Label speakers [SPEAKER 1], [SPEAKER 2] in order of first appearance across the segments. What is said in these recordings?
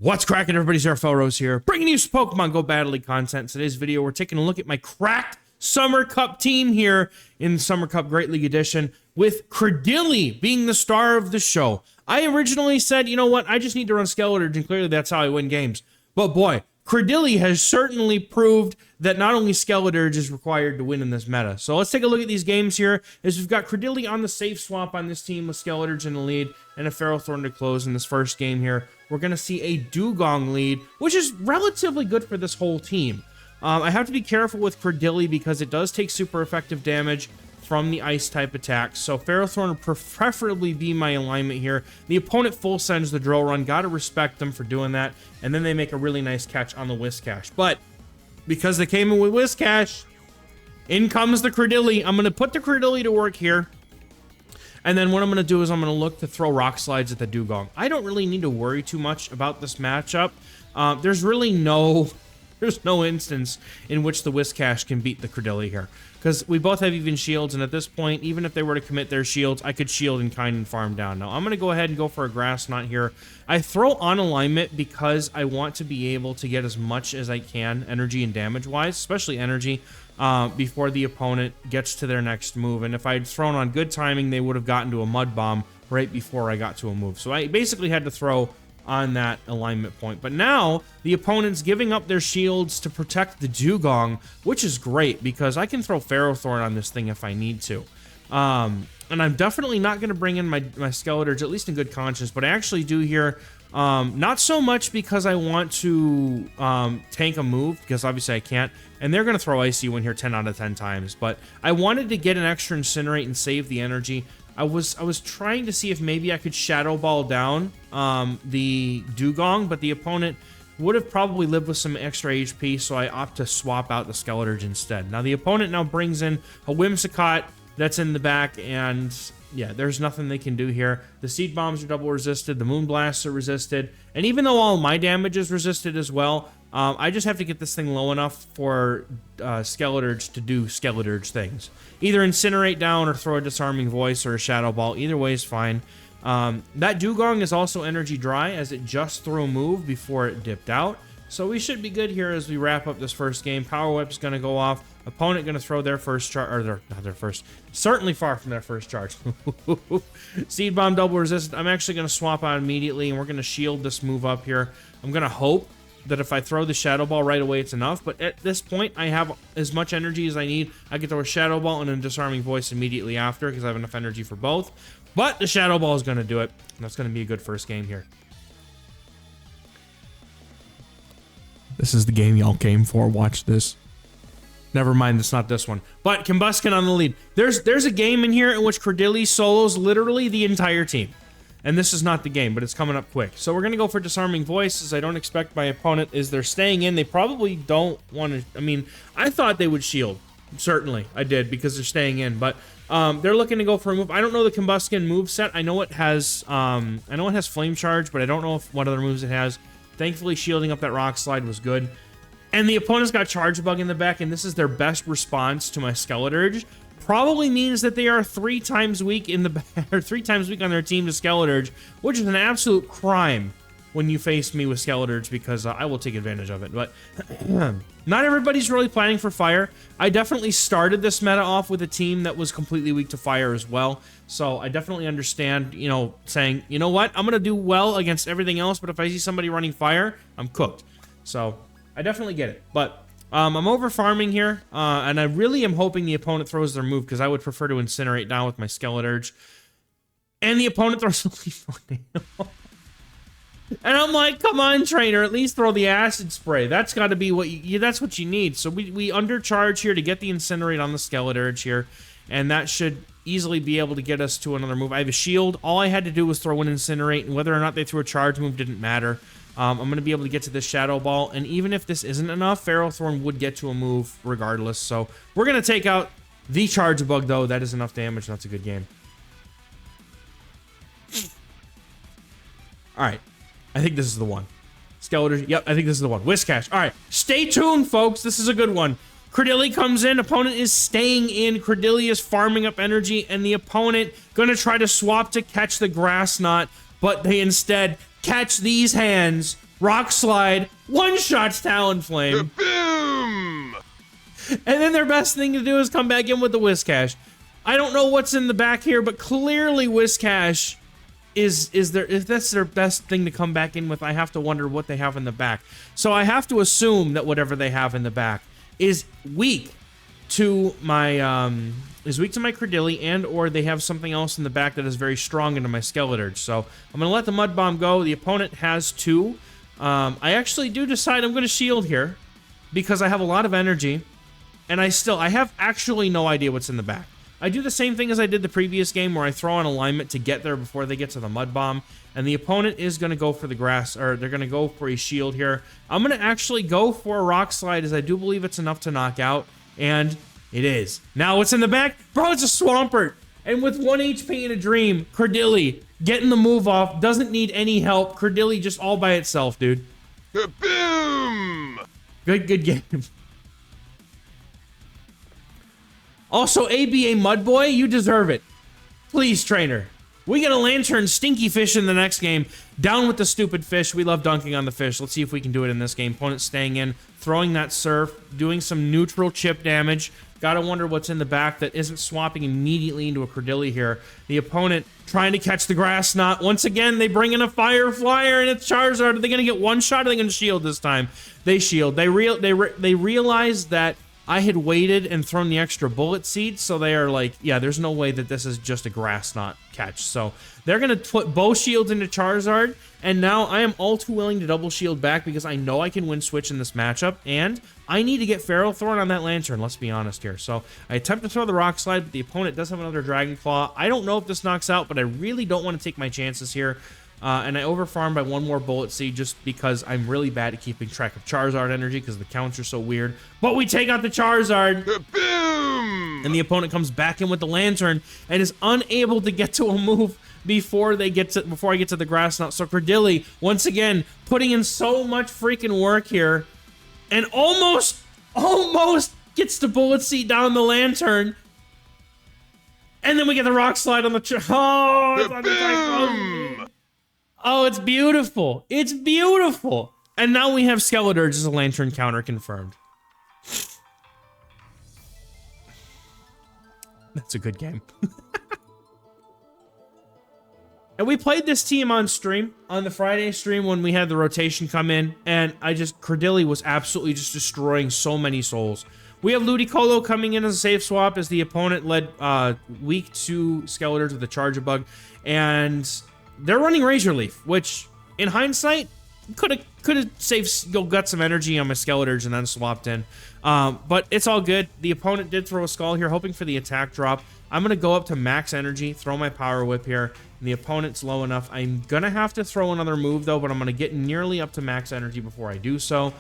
[SPEAKER 1] What's cracking, everybody? XehrFelrose here, bringing you some Pokemon Go Battle content. In today's video, we're taking a look at my cracked Summer Cup team here in Summer Cup Great League Edition, with Cradily being the star of the show. I originally said, you know what, I just need to run Skeletor, and clearly that's how I win games. But boy, Cradily has certainly proved that not only Skeletor is required to win in this meta. So let's take a look at these games here, as we've got Cradily on the safe swap on this team with Skeletor in the lead and a Ferrothorn to close in this first game here. We're going to see a Dugong lead, which is relatively good for this whole team. I have to be careful with Cradily because it does take super effective damage from the ice type attacks. So Ferrothorn would preferably be my alignment here. The opponent full sends the drill run. Got to respect them for doing that. And then they make a really nice catch on the Whiscash. But because they came in with Whiscash, in comes the Cradily. I'm going to put the Cradily to work here. And then what I'm going to do is I'm going to look to throw Rock Slides at the Dugong. I don't really need to worry too much about this matchup. There's really no instance in which the Whiscash can beat the Cradily here, because we both have even shields, and at this point, even if they were to commit their shields, I could shield in kind and farm down. Now I'm going to go ahead and go for a Grass Knot here. I throw on alignment because I want to be able to get as much as I can energy and damage wise, especially energy, before the opponent gets to their next move. And if I had thrown on good timing, they would have gotten to a Mud Bomb right before I got to a move. So I basically had to throw on that alignment point. But now the opponent's giving up their shields to protect the Dugong, which is great because I can throw Ferrothorn on this thing if I need to. And I'm definitely not going to bring in my Skeletor, at least in good conscience, but I actually do here, not so much because I want to tank a move, because obviously I can't, and they're going to throw Icy Wind here 10 out of 10 times, but I wanted to get an extra Incinerate and save the energy. I was trying to see if maybe I could Shadow Ball down the Dugong, but the opponent would have probably lived with some extra HP, so I opt to swap out the Skeletor instead. Now the opponent now brings in a Whimsicott that's in the back, and yeah, there's nothing they can do here. The Seed Bombs are double resisted, the Moon Blasts are resisted, and even though all my damage is resisted as well, I just have to get this thing low enough for Skeletor to do Skeletor things. Either Incinerate down or throw a Disarming Voice or a Shadow Ball. Either way is fine. That Dugong is also energy dry, as it just threw a move before it dipped out. So we should be good here as we wrap up this first game. Power Whip's going to go off. Opponent going to throw their first charge, or not their first, certainly far from their first charge. Seed Bomb double resisted. I'm actually going to swap out immediately, and we're going to shield this move up here. I'm going to hope that if I throw the Shadow Ball right away, it's enough. But at this point, I have as much energy as I need. I can throw a Shadow Ball and a Disarming Voice immediately after, because I have enough energy for both. But the Shadow Ball is going to do it. And that's going to be a good first game here. This is the game y'all came for. Watch this. Never mind, it's not this one. But Combusken on the lead. There's a game in here in which Cradily solos literally the entire team. And this is not the game, but it's coming up quick. So we're going to go for Disarming Voice, as I don't expect my opponent, is they're staying in. They probably don't want to, I mean, I thought they would shield. Certainly, I did, because they're staying in. But they're looking to go for a move. I don't know the Combusken move set. I know it has Flame Charge, but I don't know what other moves it has. Thankfully, shielding up that Rock Slide was good. And the opponent's got Charge Bug in the back, and this is their best response to my Skeletor. Probably means that they are 3 times weak in the or 3 times weak on their team to Skeletor, which is an absolute crime when you face me with Skeletor, because I will take advantage of it. But not everybody's really planning for fire. I definitely started this meta off with a team that was completely weak to fire as well. So I definitely understand, you know, saying, you know what, I'm going to do well against everything else, but if I see somebody running fire, I'm cooked. So I definitely get it. But I'm over farming here, and I really am hoping the opponent throws their move, because I would prefer to Incinerate down with my Skeletor. And the opponent throws a Lethal Nail. And I'm like, come on, trainer, at least throw the Acid Spray. That's got to be what that's what you need. So we undercharge here to get the Incinerate on the Skeletor here, and that should easily be able to get us to another move. I have a shield. All I had to do was throw an Incinerate, and whether or not they threw a charge move didn't matter. I'm going to be able to get to this Shadow Ball, and even if this isn't enough, Ferrothorn would get to a move regardless. So we're going to take out the Charge Bug, though. That is enough damage. That's a good game. All right. I think this is the one. Skeletor. Yep, I think this is the one. Whiscash. All right. Stay tuned, folks. This is a good one. Cradily comes in. Opponent is staying in. Cradily is farming up energy, and the opponent going to try to swap to catch the Grass Knot, but they instead catch these hands Rock Slide, one-shots Talonflame.
[SPEAKER 2] Boom!
[SPEAKER 1] And then their best thing to do is come back in with the Whiscash. I don't know what's in the back here, but clearly Whiscash is there. If that's their best thing to come back in with, I have to wonder what they have in the back. So I have to assume that whatever they have in the back is weak to my Cradily, and or they have something else in the back that is very strong into my Skeletor. So I'm gonna let the Mud Bomb go. The opponent has 2. I actually do decide I'm gonna shield here because I have a lot of energy, and I have actually no idea what's in the back. I do the same thing as I did the previous game where I throw on alignment to get there before they get to the Mud Bomb, and the opponent is going to go for the grass, or they're going to go for a shield here. I'm going to actually go for a Rock Slide as I do believe it's enough to knock out, and it is. Now what's in the back? Bro, it's a Swampert, and with 1 HP in a Dream, Cradily getting the move off, doesn't need any help. Cradily just all by itself, dude.
[SPEAKER 2] Boom!
[SPEAKER 1] Good game. Also, ABA Mudboy, you deserve it. Please, trainer. We get a Lantern Stinky Fish in the next game. Down with the stupid fish. We love dunking on the fish. Let's see if we can do it in this game. Opponent staying in, throwing that Surf, doing some neutral chip damage. Gotta wonder what's in the back that isn't swapping immediately into a Cradily here. The opponent trying to catch the Grass Knot. Once again, they bring in a Fire Flyer and it's Charizard. Are they gonna get one shot or are they gonna shield this time? They shield. They realize that I had waited and thrown the extra bullet seed, so they are like, yeah, there's no way that this is just a Grass Knot catch. So they're going to put both shields into Charizard, and now I am all too willing to double shield back because I know I can win switch in this matchup, and I need to get Feral Thorn on that Lantern, let's be honest here. So I attempt to throw the Rock Slide, but the opponent does have another Dragon Claw. I don't know if this knocks out, but I really don't want to take my chances here. And I overfarm by 1 more Bullet Seed just because I'm really bad at keeping track of Charizard energy because the counts are so weird. But we take out the Charizard.
[SPEAKER 2] Boom!
[SPEAKER 1] And the opponent comes back in with the Lantern and is unable to get to a move before I get to the Grass Knot. So Cradily, once again, putting in so much freaking work here and almost gets the Bullet Seed down the Lantern. And then we get the Rock Slide on the Oh, it's beautiful. It's beautiful. And now we have Skeletor as a Lantern counter confirmed. That's a good game. And we played this team on stream, on the Friday stream when we had the rotation come in, and Cradily was absolutely just destroying so many souls. We have Ludicolo coming in as a safe swap as the opponent led weak to Skeletor to the Charge-a-Bug, and they're running Razor Leaf, which, in hindsight, could have got some energy on my Skeletors and then swapped in. But it's all good. The opponent did throw a Skull here, hoping for the attack drop. I'm going to go up to max energy, throw my Power Whip here. And the opponent's low enough. I'm going to have to throw another move, though, but I'm going to get nearly up to max energy before I do so.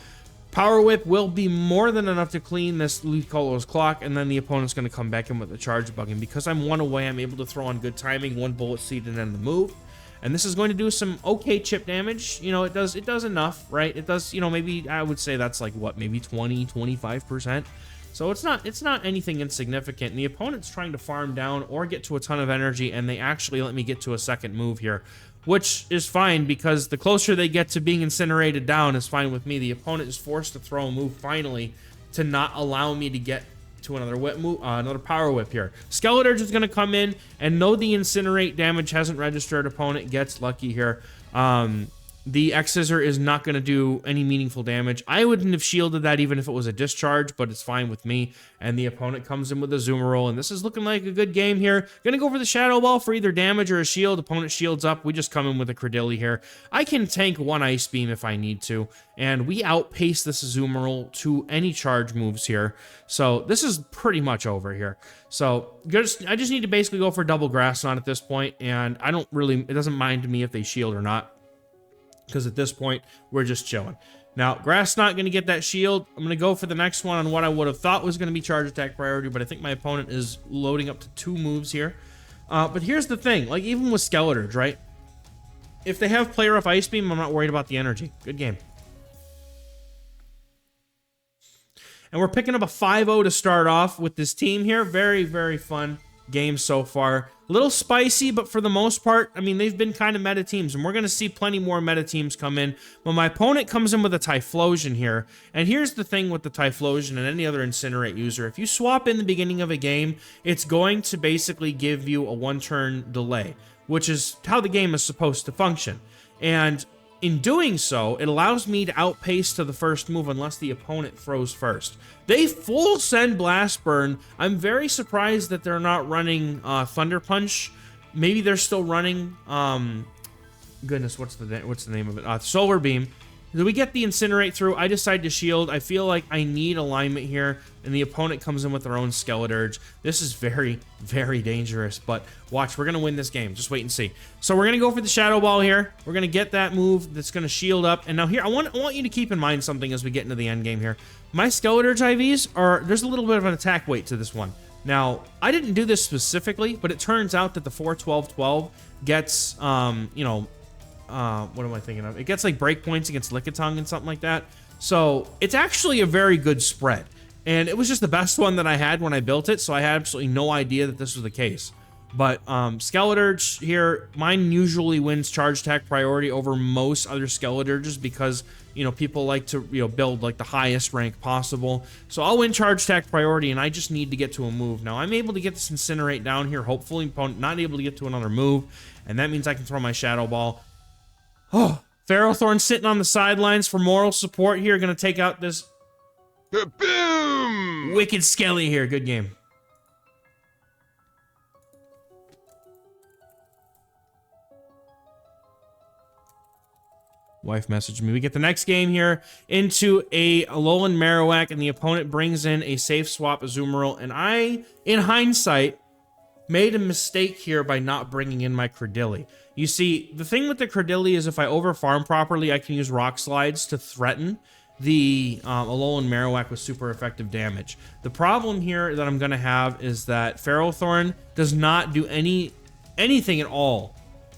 [SPEAKER 1] Power Whip will be more than enough to clean this Ludicolo's clock, and then the opponent's going to come back in with a Charge-a-Bug. And because I'm 1 away, I'm able to throw on good timing, 1 Bullet Seed, and then the move. And this is going to do some okay chip damage. You know, it does enough, right? It does, you know, maybe I would say that's like, what, maybe 20, 25%. So it's not anything insignificant. And the opponent's trying to farm down or get to a ton of energy, and they actually let me get to a second move here, which is fine because the closer they get to being incinerated down is fine with me. The opponent is forced to throw a move finally to not allow me to get to another whip move, another Power Whip here. Skeletor is going to come in and know the incinerate damage hasn't registered. Opponent gets lucky here. The X-Scissor is not going to do any meaningful damage. I wouldn't have shielded that even if it was a discharge, but it's fine with me. And the opponent comes in with a Zoomerol, and this is looking like a good game here. Going to go for the Shadow Ball for either damage or a shield. Opponent shields up. We just come in with a Cradily here. I can tank 1 Ice Beam if I need to, and we outpace this Zoomerol to any charge moves here. So this is pretty much over here. So I just need to basically go for double Grass Knot at this point, and it doesn't mind to me if they shield or not, because at this point, we're just chilling. Now, Grass Knot going to get that shield. I'm going to go for the next one on what I would have thought was going to be charge attack priority, but I think my opponent is loading up to 2 moves here. But here's the thing, like even with Skeletors, right? If they have Play Rough Ice Beam, I'm not worried about the energy. Good game. And we're picking up a 5-0 to start off with this team here. Very, very fun game so far. A little spicy, but for the most part, I mean, they've been kind of meta teams, and we're going to see plenty more meta teams come in. But my opponent comes in with a Typhlosion here, and here's the thing with the Typhlosion and any other Incinerate user. If you swap in the beginning of a game, it's going to basically give you a one-turn delay, which is how the game is supposed to function. And in doing so, it allows me to outpace to the first move unless the opponent throws first. They full send Blast Burn. I'm very surprised that they're not running Thunder Punch. Maybe they're still running, goodness, what's the name of it? Solar Beam. Do we get the Incinerate through? I decide to shield. I feel like I need alignment here, and the opponent comes in with their own Skeletor. This is very, very dangerous, but watch, we're going to win this game. Just wait and see. So we're going to go for the Shadow Ball here. We're going to get that move that's going to shield up. And now here, I want you to keep in mind something as we get into the end game here. My Skeletor IVs are, there's a little bit of an attack weight to this one. Now, I didn't do this specifically, but it turns out that the 4-12-12 gets, you know, what am I thinking of? It gets like break points against Lickitung and something like that. So it's actually a very good spread. And it was just the best one that I had when I built it, so I had absolutely no idea that this was the case. But Skeletor here, mine usually wins charge attack priority over most other Skeletor just because, you know, people like to, you know, build like the highest rank possible. So I'll win charge attack priority, and I just need to get to a move. Now I'm able to get this Incinerate down here, hopefully opponent not able to get to another move, and that means I can throw my Shadow Ball. Oh, Ferrothorn sitting on the sidelines for moral support here. Going to take out this
[SPEAKER 2] Boom!
[SPEAKER 1] wicked Skelly here. Good game. Wife messaged me. We get the next game here into a Alolan Marowak, and the opponent brings in a safe swap Azumarill. And I, in hindsight, made a mistake here by not bringing in my Cradily. You see, the thing with the Cradily is if I overfarm properly, I can use Rock Slides to threaten the Alolan Marowak with super effective damage. The problem here that I'm going to have is that Ferrothorn does not do anything at all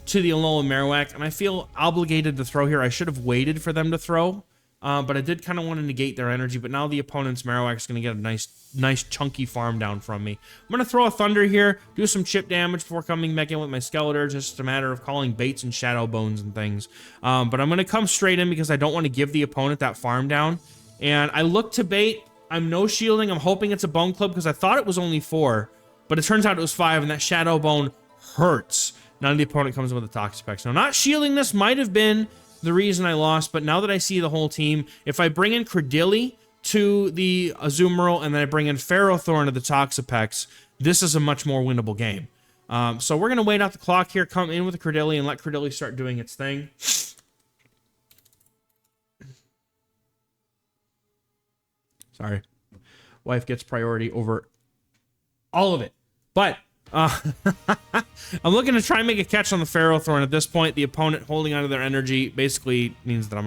[SPEAKER 1] to the Alolan Marowak, and I feel obligated to throw here. I should have waited for them to throw, but I did kind of want to negate their energy, but now the opponent's Marowak is going to get a nice chunky farm down from me. I'm going to throw a Thunder here, do some chip damage before coming back in with my Skeletor, just a matter of calling baits and Shadow Bones and things. But I'm going to come straight in because I don't want to give the opponent that farm down. And I look to bait. I'm no shielding. I'm hoping it's a Bone Club because I thought it was only 4, but it turns out it was 5, and that Shadow Bone hurts. Now the opponent comes in with a Toxapex. Now, not shielding this might have been the reason I lost, but now that I see the whole team, if I bring in Cradily to the Azumarill and then I bring in Ferrothorn to the Toxapex, this is a much more winnable game. So we're going to wait out the clock here, come in with the Cradily, and let Cradily start doing its thing. Sorry. Wife gets priority over all of it. But I'm looking to try and make a catch on the Ferrothorn. At this point, the opponent holding onto their energy basically means that I'm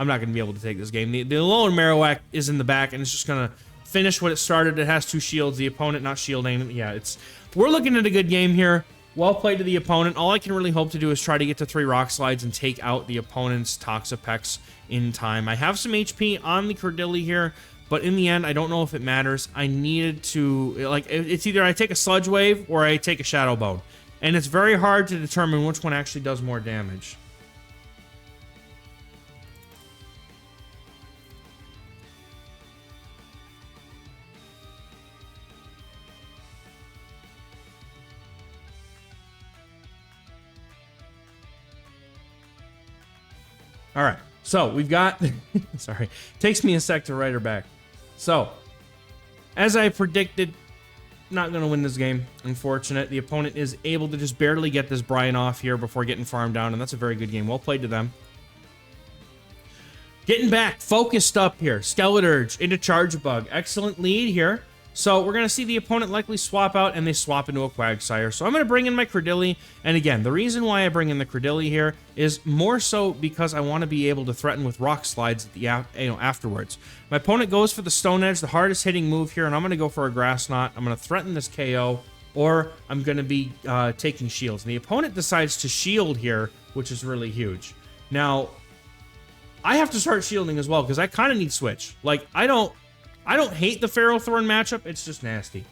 [SPEAKER 1] not gonna be able to take this game. The Alolan Marowak is in the back, and it's just gonna finish what it started. It has 2 shields. The opponent not shielding. Yeah, we're looking at a good game here. Well played to the opponent. All I can really hope to do is try to get to 3 Rock Slides and take out the opponent's Toxapex in time. I have some HP on the Cradily here, but in the end, I don't know if it matters. I needed to, like, it's either I take a Sludge Wave or I take a Shadow Bone. And it's very hard to determine which one actually does more damage. All right, so we've got, sorry, takes me a sec to write her back. So, as I predicted, not going to win this game. Unfortunate. The opponent is able to just barely get this Brian off here before getting farmed down, and that's a very good game. Well played to them. Getting back, focused up here. Skeletor into Chargebug. Excellent lead here. So we're going to see the opponent likely swap out, and they swap into a Quagsire. So I'm going to bring in my Cradily. And again, the reason why I bring in the Cradily here is more so because I want to be able to threaten with Rock Slides at the afterwards. My opponent goes for the Stone Edge, the hardest hitting move here, and I'm going to go for a Grass Knot. I'm going to threaten this KO, or I'm going to be taking shields. And the opponent decides to shield here, which is really huge. Now, I have to start shielding as well because I kind of need Switch. Like, I don't hate the Ferrothorn matchup. It's just nasty.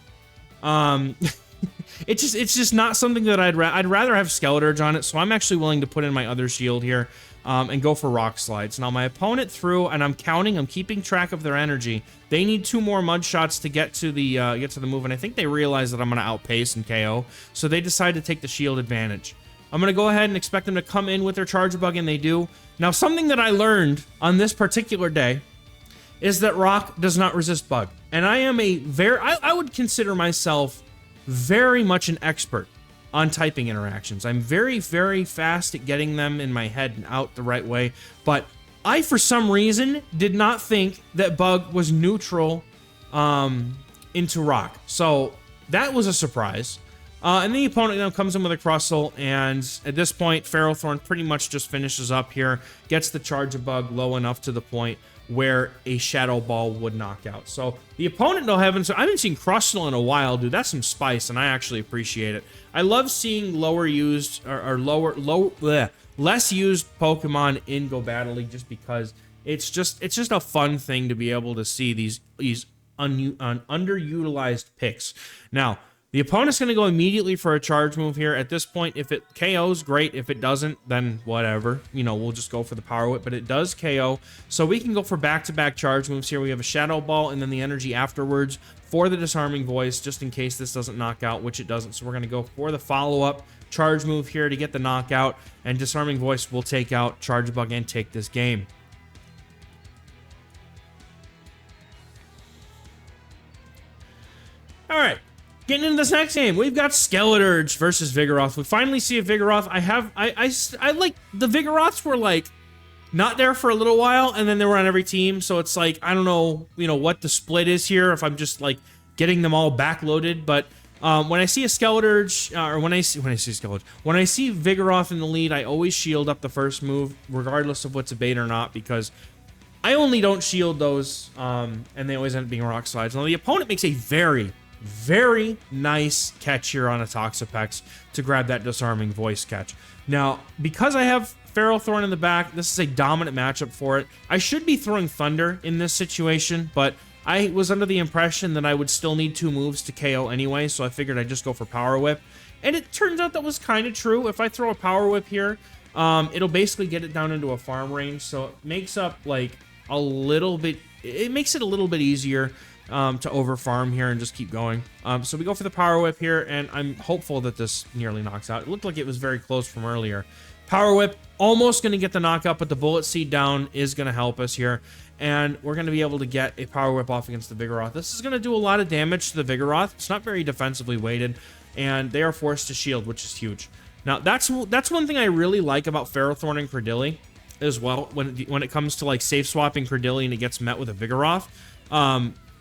[SPEAKER 1] it's just not something that I'd rather have Skeletor on it, so I'm actually willing to put in my other shield here and go for Rock Slides. Now my opponent threw, and I'm keeping track of their energy. They need 2 more Mud Shots to get to the move, and I think they realize that I'm going to outpace and KO, so they decide to take the shield advantage. I'm going to go ahead and expect them to come in with their Charge Bug, and they do. Now, something that I learned on this particular day is that Rock does not resist Bug. And I am I would consider myself very much an expert on typing interactions. I'm very, very fast at getting them in my head and out the right way. But I, for some reason, did not think that Bug was neutral into Rock. So that was a surprise. And the opponent now comes in with a Crustle, and at this point, Ferrothorn pretty much just finishes up here, gets the Charge of Bug low enough to the point where a Shadow Ball would knock out. So the opponent, though, I haven't seen Crustle in a while, dude. That's some spice, and I actually appreciate it. I love seeing less used Pokemon in Go Battle League, just because it's just a fun thing to be able to see these underutilized picks. Now, the opponent's going to go immediately for a charge move here. At this point, if it KOs, great. If it doesn't, then whatever. You know, we'll just go for the Power Whip, but it does KO. So we can go for back-to-back charge moves here. We have a Shadow Ball and then the energy afterwards for the Disarming Voice, just in case this doesn't knock out, which it doesn't. So we're going to go for the follow-up charge move here to get the knockout, and Disarming Voice will take out Charge Bug and take this game. All right. Getting into this next game, we've got Skeletor versus Vigoroth. We finally see a Vigoroth. I like, the Vigoroths were like not there for a little while, and then they were on every team. So it's like, I don't know, what the split is here, if I'm just like getting them all backloaded. But when I see a Skeletor, or when I see Vigoroth in the lead, I always shield up the first move, regardless of what's a bait or not, because I only don't shield those, and they always end up being Rock Slides. Now the opponent makes a very nice catch here on a Toxapex to grab that Disarming Voice catch. Now, because I have Ferrothorn in the back, this is a dominant matchup for it. I should be throwing Thunder in this situation, but I was under the impression that I would still need 2 moves to KO anyway, so I figured I'd just go for Power Whip. And it turns out that was kind of true. If I throw a Power Whip here, it'll basically get it down into a farm range, so it makes up like a little bit, it makes it a little bit easier to over farm here and just keep going. So we go for the Power Whip here, and I'm hopeful that this nearly knocks out. It looked like it was very close from earlier. Power Whip almost going to get the knockout, but the Bullet Seed down is going to help us here, and we're going to be able to get a Power Whip off against the Vigoroth. This is going to do a lot of damage to the Vigoroth. It's not very defensively weighted, and they are forced to shield, which is huge. Now, that's one thing I really like about Ferrothorn and Cradily as well, when it comes to like safe swapping Cradily and it gets met with a Vigoroth.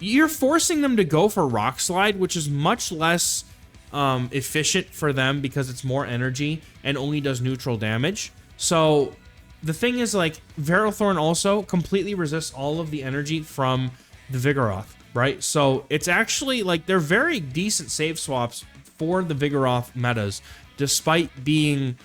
[SPEAKER 1] You're forcing them to go for Rock Slide, which is much less efficient for them because it's more energy and only does neutral damage. So the thing is, like, Ferrothorn also completely resists all of the energy from the Vigoroth, right? So it's actually, like, they're very decent save swaps for the Vigoroth metas, despite being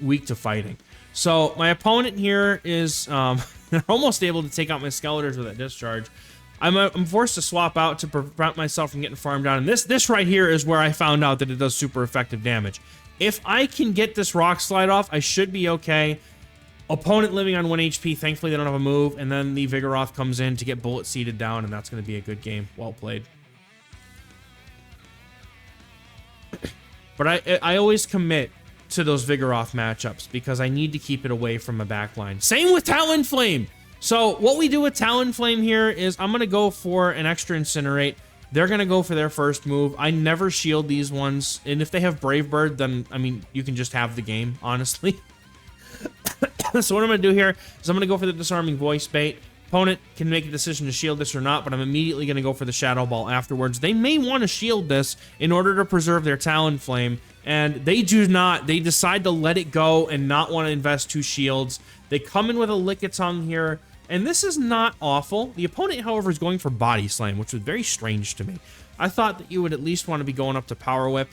[SPEAKER 1] weak to fighting. So my opponent here is they're almost able to take out my Skeletors with that discharge. I'm forced to swap out to prevent myself from getting farmed down. And this right here is where I found out that it does super effective damage. If I can get this Rock Slide off, I should be okay. Opponent living on 1 HP. Thankfully, they don't have a move. And then the Vigoroth comes in to get Bullet Seeded down, and that's going to be a good game. Well played. But I always commit to those Vigoroth matchups because I need to keep it away from a backline. Same with Talonflame. So what we do with Talonflame here is I'm going to go for an extra Incinerate. They're going to go for their first move. I never shield these ones. And if they have Brave Bird, then, I mean, you can just have the game, honestly. So what I'm going to do here is I'm going to go for the Disarming Voice bait. Opponent can make a decision to shield this or not, but I'm immediately going to go for the Shadow Ball afterwards. They may want to shield this in order to preserve their Talonflame, and they do not. They decide to let it go and not want to invest 2 shields. They come in with a Lickitung here, and this is not awful. The opponent, however, is going for Body Slam, which was very strange to me. I thought that you would at least want to be going up to Power Whip.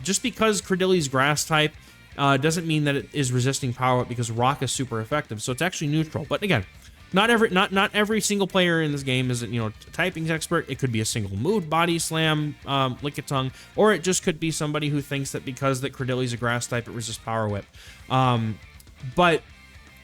[SPEAKER 1] Just because Cradily's Grass type doesn't mean that it is resisting Power Whip, because Rock is super effective, so it's actually neutral. But again, Not every single player in this game is, you know, a typing expert. It could be a single move, body slam, lick-a-tongue, or it just could be somebody who thinks that because that Cradily's a grass type, it resists Power Whip. But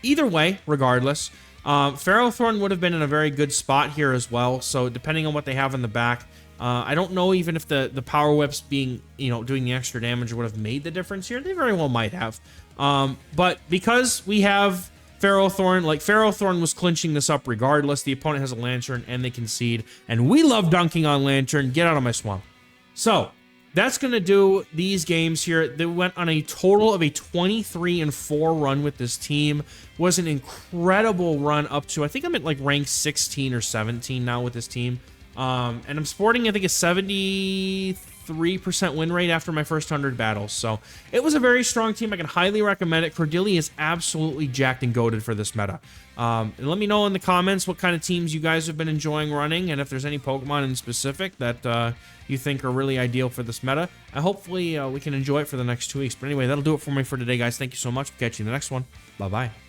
[SPEAKER 1] either way, regardless, Ferrothorn would have been in a very good spot here as well. So depending on what they have in the back, I don't know even if the Power Whips being, you know, doing the extra damage would have made the difference here. They very well might have. But because we have Ferrothorn, like Ferrothorn was clinching this up regardless. The opponent has a Lantern and they concede. And we love dunking on Lantern. Get out of my swamp. So that's going to do these games here. They went on a total of a 23-4 run with this team. Was an incredible run up to, I think I'm at like rank 16 or 17 now with this team. And I'm sporting, I think, a 73% win rate after my first 100 battles. So it was a very strong team. I can highly recommend it. Cradily is absolutely jacked and goated for this meta. And let me know in the comments what kind of teams you guys have been enjoying running, and if there's any Pokemon in specific that you think are really ideal for this meta. Hopefully we can enjoy it for the next 2 weeks. But anyway, that'll do it for me for today, guys. Thank you so much. We'll catch you in the next one. Bye-bye.